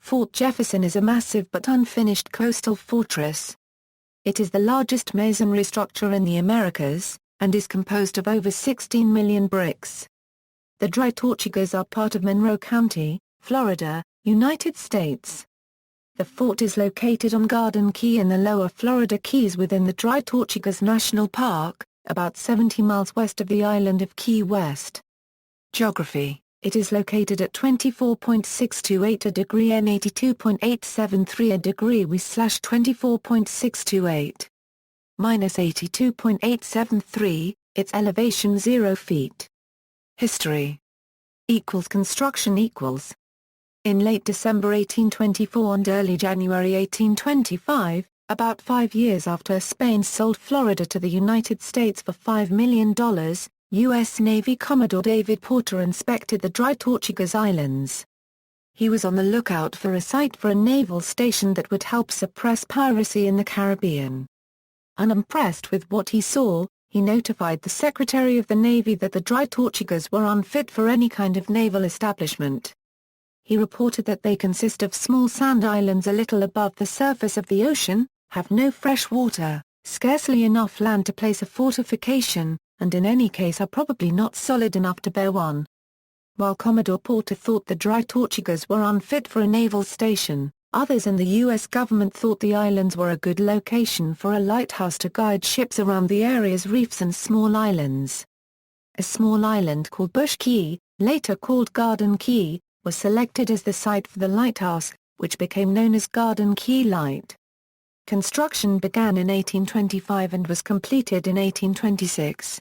Fort Jefferson is a massive but unfinished coastal fortress. It is the largest masonry structure in the Americas, and is composed of over 16 million bricks. The Dry Tortugas are part of Monroe County, Florida, United States. The fort is located on Garden Key in the Lower Florida Keys within the Dry Tortugas National Park, about 70 miles west of the island of Key West. Geography: it is located at 24.628 a degree N 82.873 a degree W/24.628. -82.873, its elevation 0 feet. History. Construction equals. In late December 1824 and early January 1825, about 5 years after Spain sold Florida to the United States for $5 million, U.S. Navy Commodore David Porter inspected the Dry Tortugas Islands. He was on the lookout for a site for a naval station that would help suppress piracy in the Caribbean. Unimpressed with what he saw, he notified the Secretary of the Navy that the Dry Tortugas were unfit for any kind of naval establishment. He reported that they consist of small sand islands a little above the surface of the ocean, have no fresh water, scarcely enough land to place a fortification, and in any case are probably not solid enough to bear one. While Commodore Porter thought the Dry Tortugas were unfit for a naval station, others in the U.S. government thought the islands were a good location for a lighthouse to guide ships around the area's reefs and small islands. A small island called Bush Key, later called Garden Key, was selected as the site for the lighthouse, which became known as Garden Key Light. Construction began in 1825 and was completed in 1826.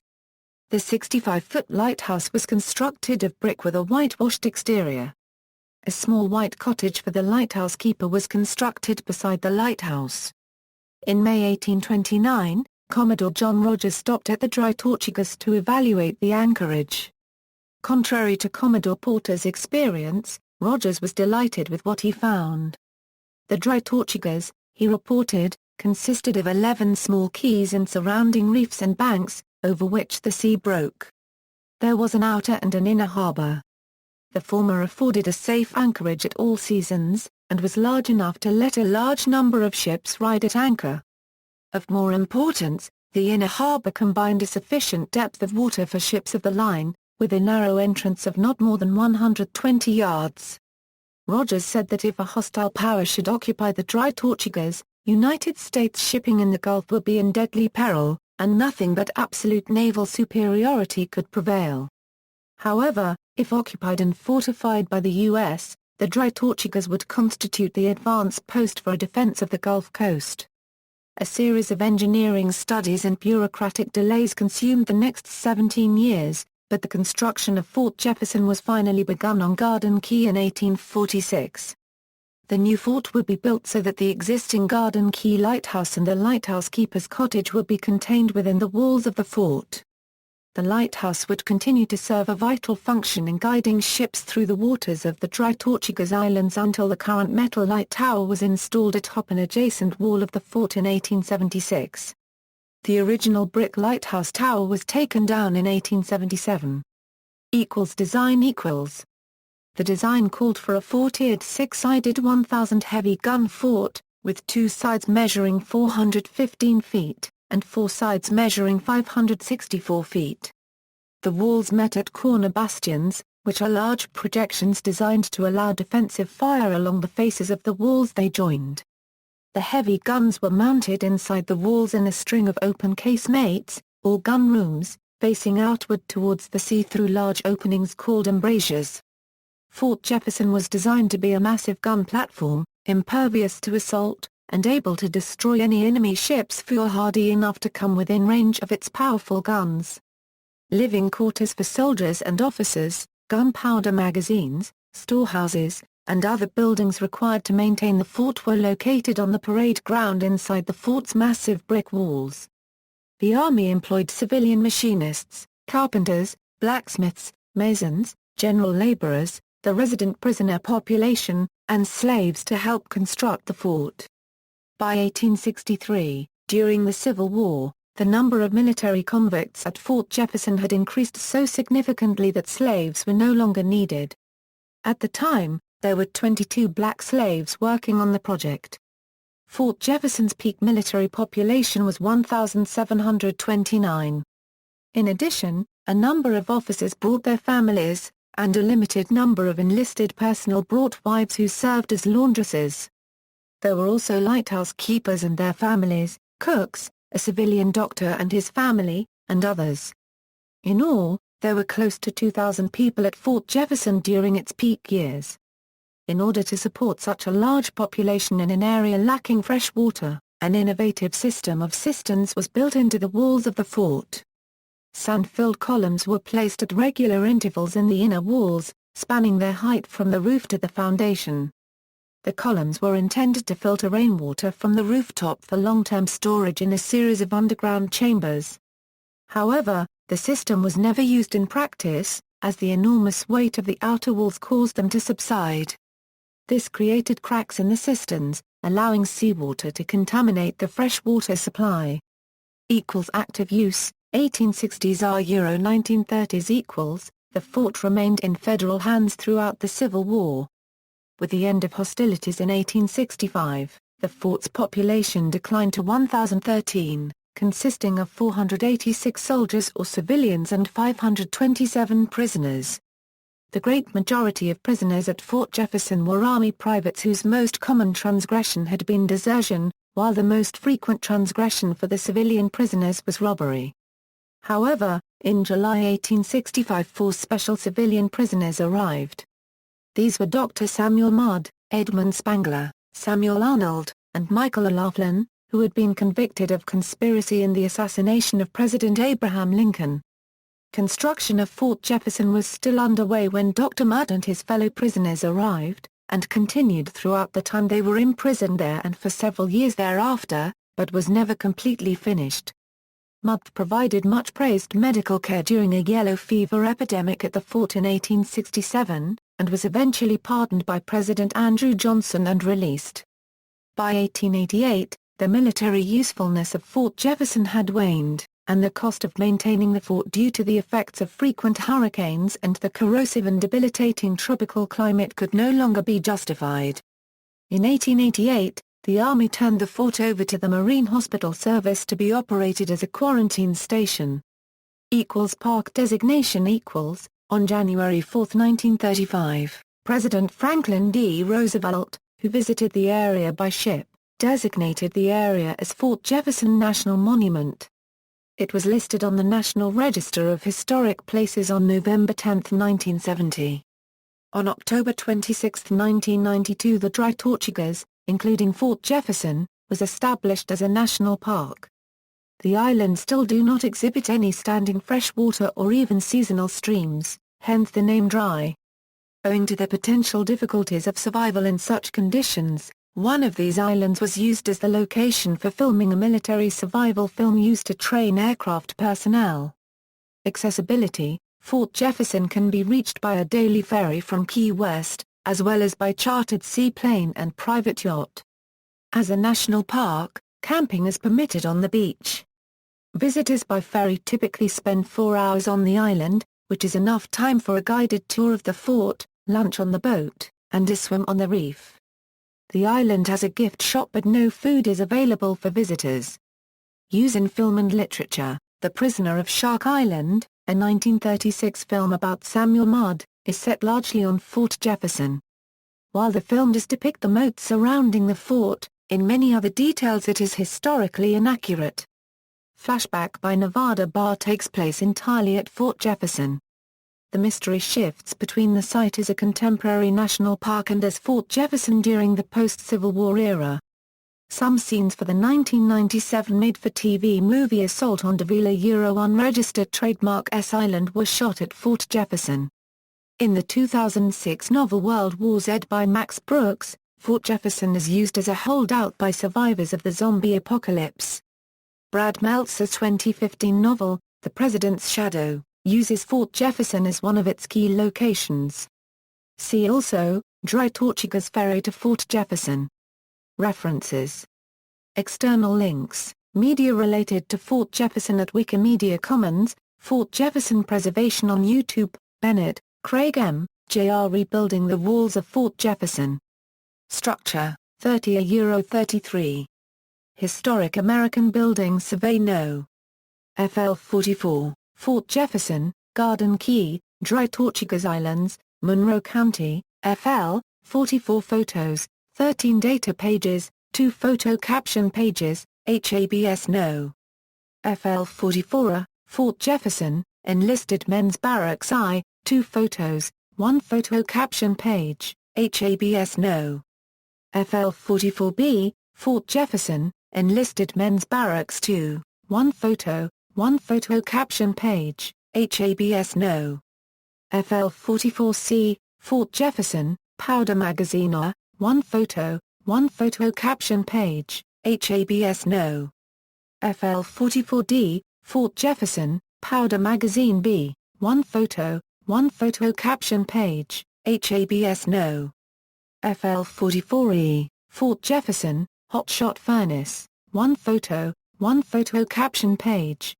The 65-foot lighthouse was constructed of brick with a whitewashed exterior. A small white cottage for the lighthouse keeper was constructed beside the lighthouse. In May 1829, Commodore John Rogers stopped at the Dry Tortugas to evaluate the anchorage. Contrary to Commodore Porter's experience, Rogers was delighted with what he found. The Dry Tortugas, he reported, consisted of 11 small keys and surrounding reefs and banks, over which the sea broke. There was an outer and an inner harbor. The former afforded a safe anchorage at all seasons, and was large enough to let a large number of ships ride at anchor. Of more importance, the inner harbor combined a sufficient depth of water for ships of the line, with a narrow entrance of not more than 120 yards. Rogers said that if a hostile power should occupy the Dry Tortugas, United States shipping in the Gulf would be in deadly peril, and nothing but absolute naval superiority could prevail. However, if occupied and fortified by the U.S., the Dry Tortugas would constitute the advance post for a defense of the Gulf Coast. A series of engineering studies and bureaucratic delays consumed the next 17 years, but the construction of Fort Jefferson was finally begun on Garden Key in 1846. The new fort would be built so that the existing Garden Key lighthouse and the lighthouse keeper's cottage would be contained within the walls of the fort. The lighthouse would continue to serve a vital function in guiding ships through the waters of the Dry Tortugas Islands until the current metal light tower was installed atop an adjacent wall of the fort in 1876. The original brick lighthouse tower was taken down in 1877. Design equals. The design called for a four-tiered six-sided 1,000 heavy gun fort, with two sides measuring 415 feet, and four sides measuring 564 feet. The walls met at corner bastions, which are large projections designed to allow defensive fire along the faces of the walls they joined. The heavy guns were mounted inside the walls in a string of open casemates, or gun rooms, facing outward towards the sea through large openings called embrasures. Fort Jefferson was designed to be a massive gun platform, impervious to assault, and able to destroy any enemy ships foolhardy enough to come within range of its powerful guns. Living quarters for soldiers and officers, gunpowder magazines, storehouses, and other buildings required to maintain the fort were located on the parade ground inside the fort's massive brick walls. The Army employed civilian machinists, carpenters, blacksmiths, masons, general laborers, the resident prisoner population, and slaves to help construct the fort. By 1863, during the Civil War, the number of military convicts at Fort Jefferson had increased so significantly that slaves were no longer needed. At the time, there were 22 black slaves working on the project. Fort Jefferson's peak military population was 1,729. In addition, a number of officers brought their families, and a limited number of enlisted personnel brought wives who served as laundresses. There were also lighthouse keepers and their families, cooks, a civilian doctor and his family, and others. In all, there were close to 2,000 people at Fort Jefferson during its peak years. In order to support such a large population in an area lacking fresh water, an innovative system of cisterns was built into the walls of the fort. Sand-filled columns were placed at regular intervals in the inner walls, spanning their height from the roof to the foundation. The columns were intended to filter rainwater from the rooftop for long-term storage in a series of underground chambers. However, the system was never used in practice, as the enormous weight of the outer walls caused them to subside. This created cracks in the cisterns, allowing seawater to contaminate the freshwater supply. Active use, 1860s–1930s. The fort remained in federal hands throughout the Civil War. With the end of hostilities in 1865, the fort's population declined to 1,013, consisting of 486 soldiers or civilians and 527 prisoners. The great majority of prisoners at Fort Jefferson were Army privates whose most common transgression had been desertion, while the most frequent transgression for the civilian prisoners was robbery. However, in July 1865 4 special civilian prisoners arrived. These were Dr. Samuel Mudd, Edmund Spangler, Samuel Arnold, and Michael O'Laughlin, who had been convicted of conspiracy in the assassination of President Abraham Lincoln. Construction of Fort Jefferson was still underway when Dr. Mudd and his fellow prisoners arrived, and continued throughout the time they were imprisoned there and for several years thereafter, but was never completely finished. Mudd provided much praised medical care during a yellow fever epidemic at the fort in 1867, and was eventually pardoned by President Andrew Johnson and released. By 1888, the military usefulness of Fort Jefferson had waned, and the cost of maintaining the fort due to the effects of frequent hurricanes and the corrosive and debilitating tropical climate could no longer be justified. In 1888, the Army turned the fort over to the Marine Hospital Service to be operated as a quarantine station. Park designation equals, on January 4, 1935, President Franklin D. Roosevelt, who visited the area by ship, designated the area as Fort Jefferson National Monument. It was listed on the National Register of Historic Places on November 10, 1970. On October 26, 1992 the Dry Tortugas, including Fort Jefferson, was established as a national park. The islands still do not exhibit any standing freshwater or even seasonal streams, hence the name Dry. Owing to the potential difficulties of survival in such conditions, one of these islands was used as the location for filming a military survival film used to train aircraft personnel. Accessibility: Fort Jefferson can be reached by a daily ferry from Key West, as well as by chartered seaplane and private yacht. As a national park, camping is permitted on the beach. Visitors by ferry typically spend 4 hours on the island, which is enough time for a guided tour of the fort, lunch on the boat, and a swim on the reef. The island has a gift shop but no food is available for visitors. Use in film and literature: The Prisoner of Shark Island, a 1936 film about Samuel Mudd, is set largely on Fort Jefferson. While the film does depict the moat surrounding the fort, in many other details it is historically inaccurate. Flashback by Nevada Bar takes place entirely at Fort Jefferson. The mystery shifts between the site as a contemporary national park and as Fort Jefferson during the post-Civil War era. Some scenes for the 1997 made-for-TV movie Assault on Davila unregistered trademark S Island were shot at Fort Jefferson. In the 2006 novel World War Z by Max Brooks, Fort Jefferson is used as a holdout by survivors of the zombie apocalypse. Brad Meltzer's 2015 novel, The President's Shadow, uses Fort Jefferson as one of its key locations. See also, Dry Tortugas Ferry to Fort Jefferson. References. External links: media related to Fort Jefferson at Wikimedia Commons, Fort Jefferson Preservation on YouTube, Bennett, Craig M., JR rebuilding the walls of Fort Jefferson. Structure, 30 €33. Historic American Building Survey No. FL 44, Fort Jefferson, Garden Key, Dry Tortugas Islands, Monroe County, FL, 44 photos, 13 data pages, 2 photo caption pages, HABS No. FL 44, Fort Jefferson, Enlisted Men's Barracks I, 2 photos, 1 photo caption page, HABS No. FL 44B, Fort Jefferson, Enlisted Men's Barracks II, 1 photo, 1 photo caption page, HABS No. FL 44C, Fort Jefferson, Powder Magazine I, 1 photo, 1 photo caption page, HABS No. FL 44D, Fort Jefferson, Powder Magazine B, 1 photo, 1 photo caption page, HABS No. FL 44E, Fort Jefferson, Hot Shot Furnace, 1 photo, 1 photo caption page,